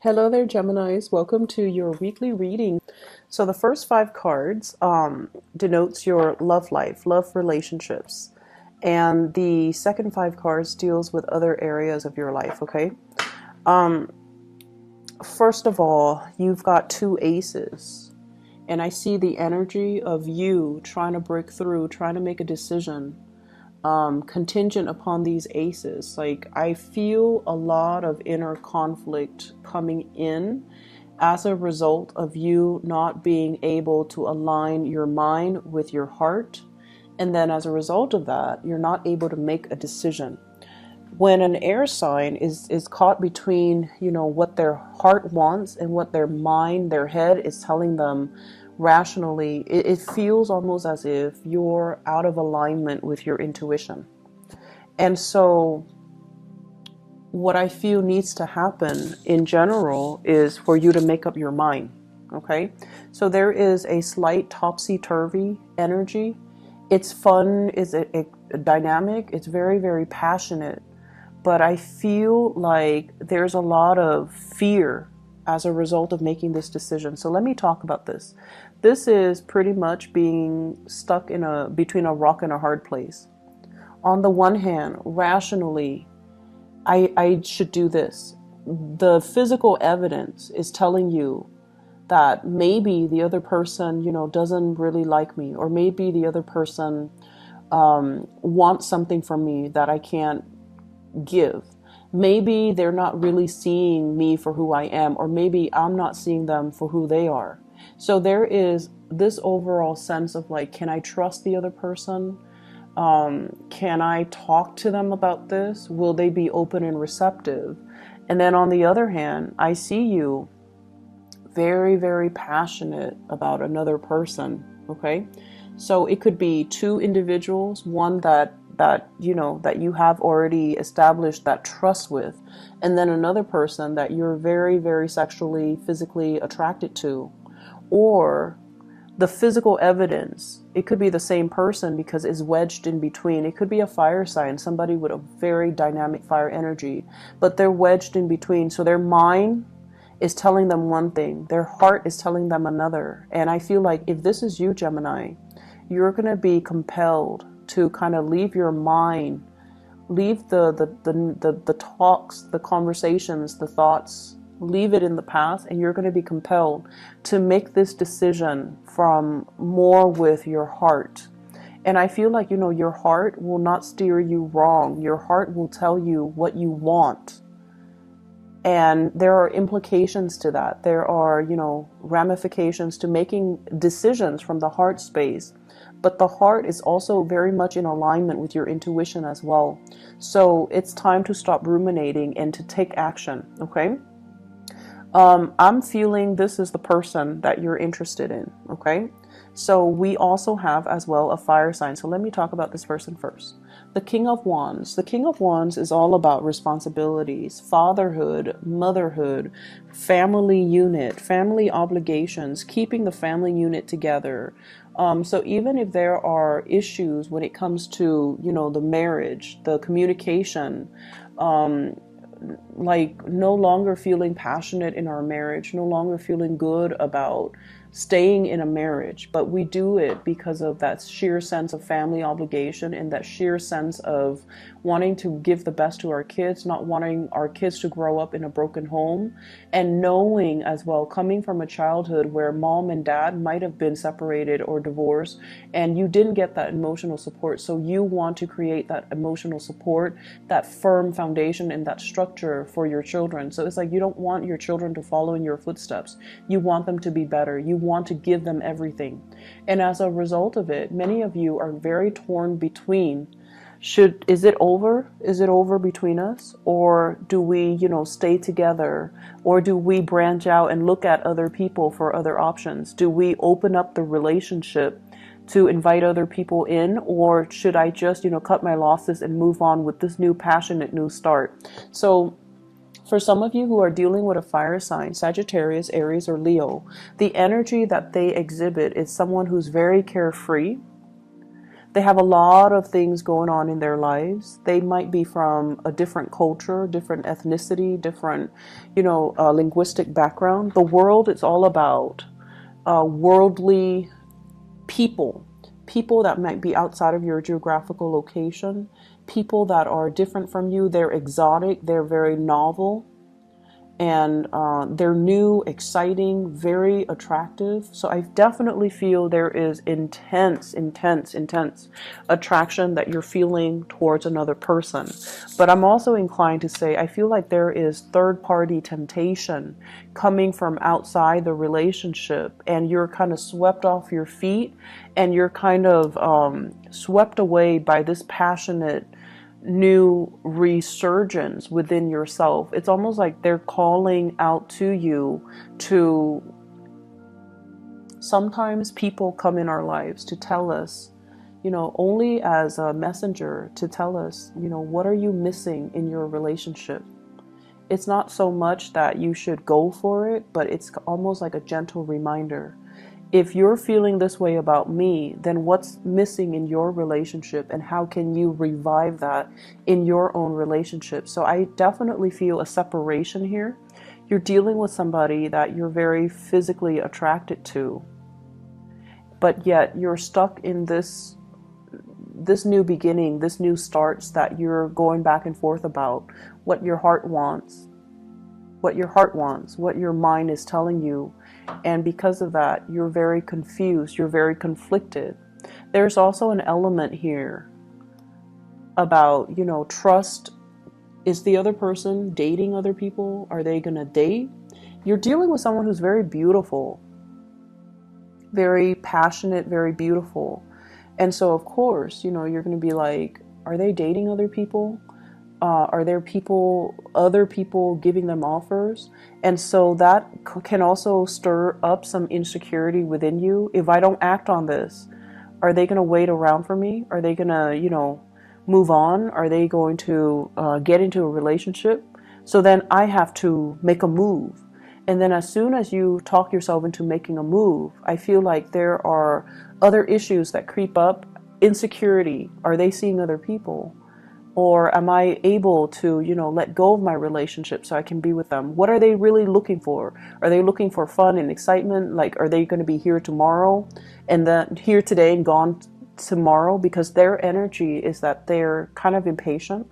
Hello there, Geminis. Welcome to your weekly reading. So the first five cards denotes your love life, love relationships. And the second five cards deals with other areas of your life, okay? First of all, you've got two aces. And I see the energy of you trying to break through, trying to make a decision, contingent upon these aces. Like, I feel a lot of inner conflict coming in as a result of you not being able to align your mind with your heart. And then as a result of that, you're not able to make a decision. When an air sign is caught between, what their heart wants and what their mind, their head is telling them rationally, it feels almost as if you're out of alignment with your intuition. And so what I feel needs to happen in general is for you to make up your mind. Okay, so there is a slight topsy-turvy energy. It's fun, it's a dynamic, it's very, very passionate, but I feel like there's a lot of fear as a result of making this decision. So let me talk about this. This is pretty much being stuck between a rock and a hard place. On the one hand, rationally, I should do this. The physical evidence is telling you that maybe the other person, doesn't really like me, or maybe the other person wants something from me that I can't give. Maybe they're not really seeing me for who I am, or maybe I'm not seeing them for who they are. So there is this overall sense of like, can I trust the other person? Can I talk to them about this? Will they be open and receptive? And then on the other hand, I see you very, very passionate about another person. Okay. So it could be two individuals, one that you have already established that trust with, and then another person that you're very, very sexually, physically attracted to. Or the physical evidence, it could be the same person because it's wedged in between. It could be a fire sign, somebody with a very dynamic fire energy, but they're wedged in between. So their mind is telling them one thing, their heart is telling them another. And I feel like if this is you, Gemini, you're going to be compelled to kind of leave your mind, leave the talks, the conversations, the thoughts, leave it in the past, and you're going to be compelled to make this decision from more with your heart. And I feel like, your heart will not steer you wrong. Your heart will tell you what you want. And there are implications to that. There are, ramifications to making decisions from the heart space. But the heart is also very much in alignment with your intuition as well. So it's time to stop ruminating and to take action, okay? I'm feeling this is the person that you're interested in, okay? So we also have as well a fire sign. So let me talk about this person first. The King of Wands. The King of Wands is all about responsibilities, fatherhood, motherhood, family unit, family obligations, keeping the family unit together. So even if there are issues when it comes to, the marriage, the communication, like no longer feeling passionate in our marriage, no longer feeling good about staying in a marriage, but we do it because of that sheer sense of family obligation and that sheer sense of wanting to give the best to our kids, not wanting our kids to grow up in a broken home, and knowing as well, coming from a childhood where mom and dad might have been separated or divorced and you didn't get that emotional support. So you want to create that emotional support, that firm foundation and that structure for your children. So it's like you don't want your children to follow in your footsteps. You want them to be better. You want to give them everything. And as a result of it, many of you are very torn between, is it over? Is it over between us? Or do we, stay together? Or do we branch out and look at other people for other options? Do we open up the relationship to invite other people in? Or should I just, cut my losses and move on with this new passionate new start? So for some of you who are dealing with a fire sign, Sagittarius, Aries, or Leo, the energy that they exhibit is someone who's very carefree. They have a lot of things going on in their lives. They might be from a different culture, different ethnicity, different, linguistic background. The world is all about worldly people. People that might be outside of your geographical location. People that are different from you. They're exotic. They're very novel. And they're new, exciting, very attractive. So I definitely feel there is intense attraction that you're feeling towards another person. But I'm also inclined to say I feel like there is third-party temptation coming from outside the relationship, and you're kind of swept off your feet, and you're kind of swept away by this passionate new resurgence within yourself. It's almost like they're calling out to you to... Sometimes people come in our lives to tell us, only as a messenger, to tell us, what are you missing in your relationship? It's not so much that you should go for it, but it's almost like a gentle reminder. If you're feeling this way about me, then what's missing in your relationship, and how can you revive that in your own relationship? So I definitely feel a separation here. You're dealing with somebody that you're very physically attracted to, but yet you're stuck in this new beginning, this new starts that you're going back and forth about, what your heart wants, what your mind is telling you. And because of that, you're very confused, you're very conflicted. There's also an element here about, trust. Is the other person dating other people? Are they gonna date? You're dealing with someone who's very beautiful, very passionate, very beautiful. And so of course, you're gonna be like, are they dating other people? Are there other people giving them offers? And so that can also stir up some insecurity within you. If I don't act on this, are they going to wait around for me? Are they going to, move on? Are they going to get into a relationship? So then I have to make a move. And then as soon as you talk yourself into making a move, I feel like there are other issues that creep up. Insecurity. Are they seeing other people? Or am I able to, let go of my relationship so I can be with them? What are they really looking for? Are they looking for fun and excitement? Like, are they going to be here tomorrow and then here today and gone tomorrow? Because their energy is that they're kind of impatient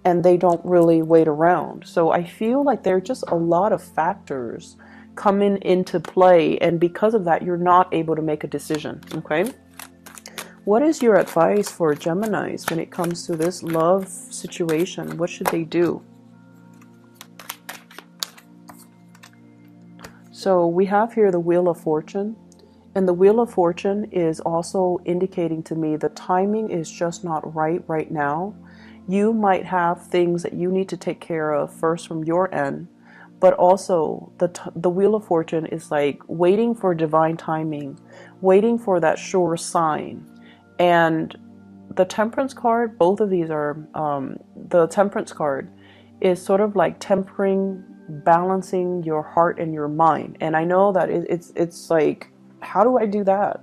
and they don't really wait around. So I feel like there are just a lot of factors coming into play. And because of that, you're not able to make a decision. Okay. What is your advice for Geminis when it comes to this love situation? What should they do? So we have here the Wheel of Fortune. And the Wheel of Fortune is also indicating to me the timing is just not right now. You might have things that you need to take care of first from your end. But also the Wheel of Fortune is like waiting for divine timing, waiting for that sure sign. And the Temperance card, both of these are, the Temperance card is sort of like tempering, balancing your heart and your mind. And I know that it's like, how do I do that?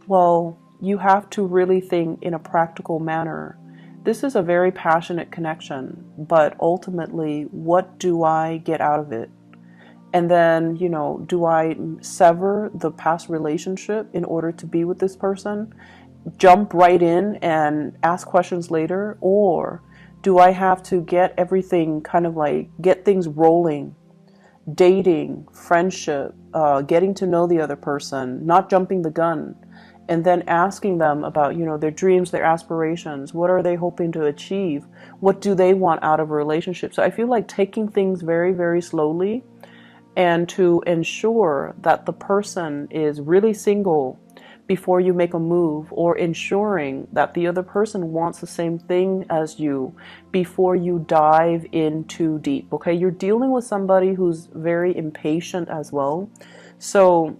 Well, you have to really think in a practical manner. This is a very passionate connection, but ultimately, what do I get out of it? And then, do I sever the past relationship in order to be with this person? Jump right in and ask questions later? Or do I have to get everything kind of like, get things rolling, dating, friendship, getting to know the other person, not jumping the gun, and then asking them about, their dreams, their aspirations, what are they hoping to achieve? What do they want out of a relationship? So I feel like taking things very, very slowly, and to ensure that the person is really single before you make a move, or ensuring that the other person wants the same thing as you before you dive in too deep. Okay, you're dealing with somebody who's very impatient as well. So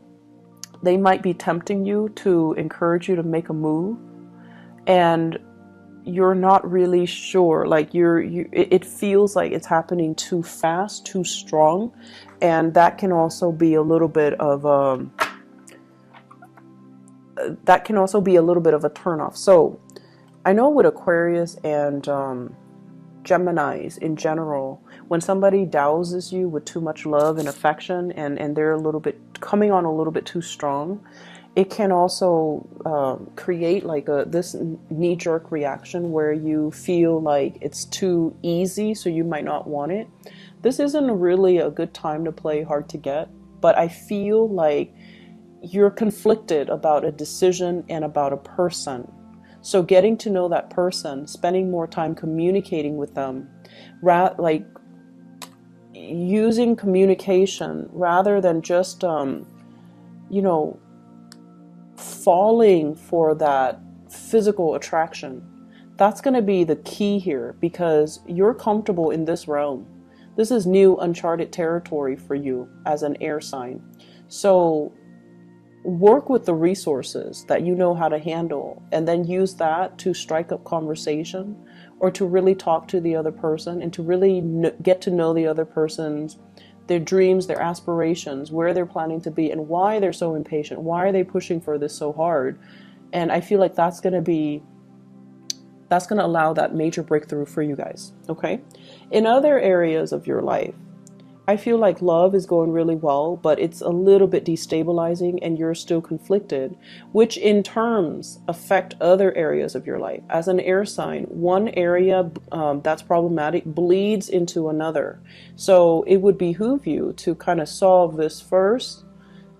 they might be tempting you to encourage you to make a move, and you're not really sure. Like it feels like it's happening too fast, too strong, and that can also be a little bit of that can also be a little bit of a turnoff. So I know with Aquarius and Geminis in general, when somebody douses you with too much love and affection, and they're a little bit coming on a little bit too strong, it can also create like this knee-jerk reaction where you feel like it's too easy, so you might not want it. This isn't really a good time to play hard to get, but I feel like you're conflicted about a decision and about a person. So getting to know that person, spending more time communicating with them, like using communication rather than just, you know, falling for that physical attraction. That's going to be the key here, because you're comfortable in this realm. This is new, uncharted territory for you as an air sign. So work with the resources that you know how to handle, and then use that to strike up conversation, or to really talk to the other person, and to really get to know the other person's, their dreams, their aspirations, where they're planning to be, and why they're so impatient. Why are they pushing for this so hard? And I feel like that's going to allow that major breakthrough for you guys. Okay. In other areas of your life, I feel like love is going really well, but it's a little bit destabilizing and you're still conflicted, which in terms affect other areas of your life. As an air sign, one area that's problematic bleeds into another. So it would behoove you to kind of solve this first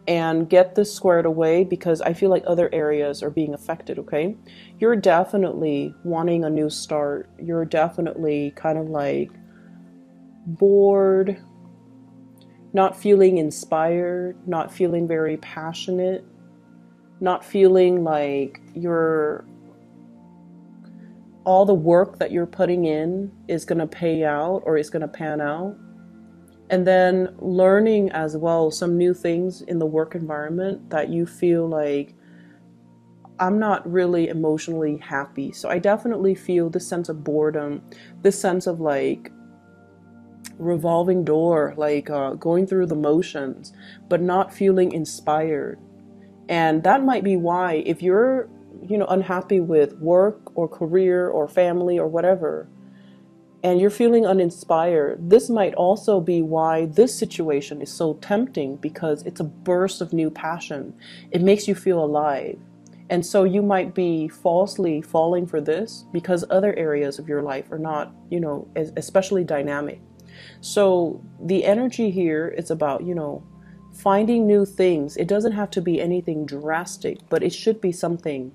and get this squared away, because I feel like other areas are being affected, okay? You're definitely wanting a new start. You're definitely kind of like bored, not feeling inspired, not feeling very passionate, not feeling like all the work that you're putting in is going to pay out or is going to pan out. And then learning as well some new things in the work environment that you feel like, I'm not really emotionally happy. So I definitely feel this sense of boredom, this sense of like revolving door, like going through the motions, but not feeling inspired. And that might be why, if you're, unhappy with work or career or family or whatever, and you're feeling uninspired, this might also be why this situation is so tempting, because it's a burst of new passion. It makes you feel alive. And so you might be falsely falling for this because other areas of your life are not, especially dynamic. So the energy here is about, finding new things. It doesn't have to be anything drastic, but it should be something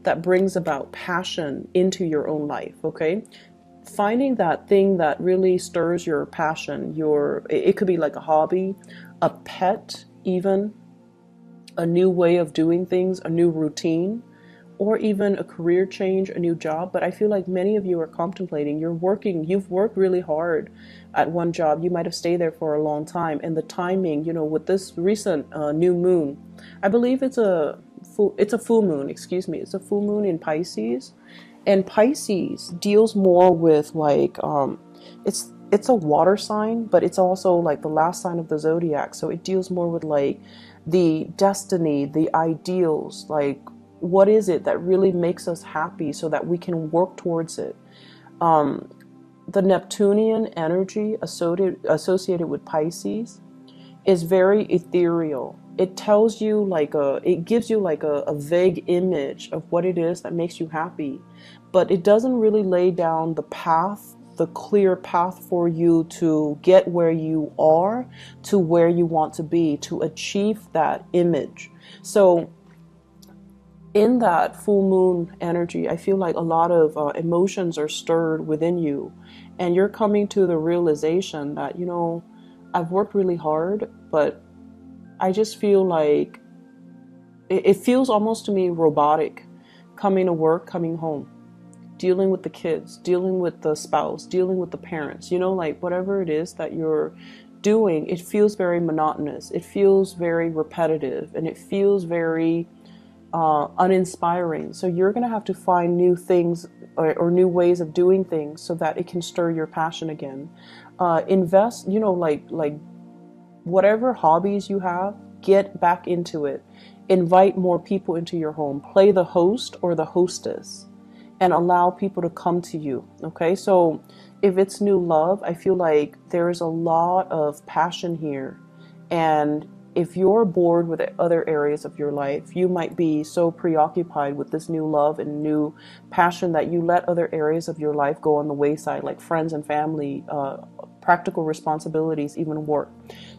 that brings about passion into your own life, okay? Finding that thing that really stirs your passion, it could be like a hobby, a pet even, a new way of doing things, a new routine, or even a career change, a new job. But I feel like many of you are contemplating, you've worked really hard at one job. You might have stayed there for a long time, and the timing, with this recent new moon, I believe it's a full moon, excuse me. It's a full moon in Pisces, and Pisces deals more with like, it's a water sign, but it's also like the last sign of the zodiac. So it deals more with like the destiny, the ideals, like what is it that really makes us happy so that we can work towards it. The Neptunian energy associated with Pisces is very ethereal. It tells you it gives you like a vague image of what it is that makes you happy, but it doesn't really lay down the clear path for you to get where you are to where you want to be, to achieve that image. So in that full moon energy, I feel like a lot of emotions are stirred within you, and you're coming to the realization that, I've worked really hard, but I just feel like it feels almost to me robotic, coming to work, coming home, dealing with the kids, dealing with the spouse, dealing with the parents, like whatever it is that you're doing, it feels very monotonous. It feels very repetitive, and it feels very uninspiring. So you're going to have to find new things or new ways of doing things so that it can stir your passion again. Invest, like whatever hobbies you have, get back into it. Invite more people into your home. Play the host or the hostess and allow people to come to you. Okay, so if it's new love, I feel like there is a lot of passion here. And if you're bored with other areas of your life, you might be so preoccupied with this new love and new passion that you let other areas of your life go on the wayside, like friends and family, practical responsibilities, even work.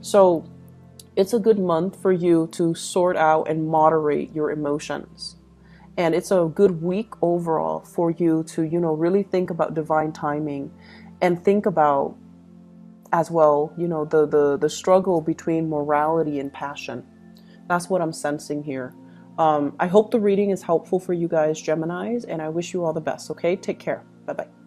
So it's a good month for you to sort out and moderate your emotions. And it's a good week overall for you to, really think about divine timing and think about as well, the struggle between morality and passion. That's what I'm sensing here. I hope the reading is helpful for you guys, Geminis, and I wish you all the best. Okay, take care. Bye bye.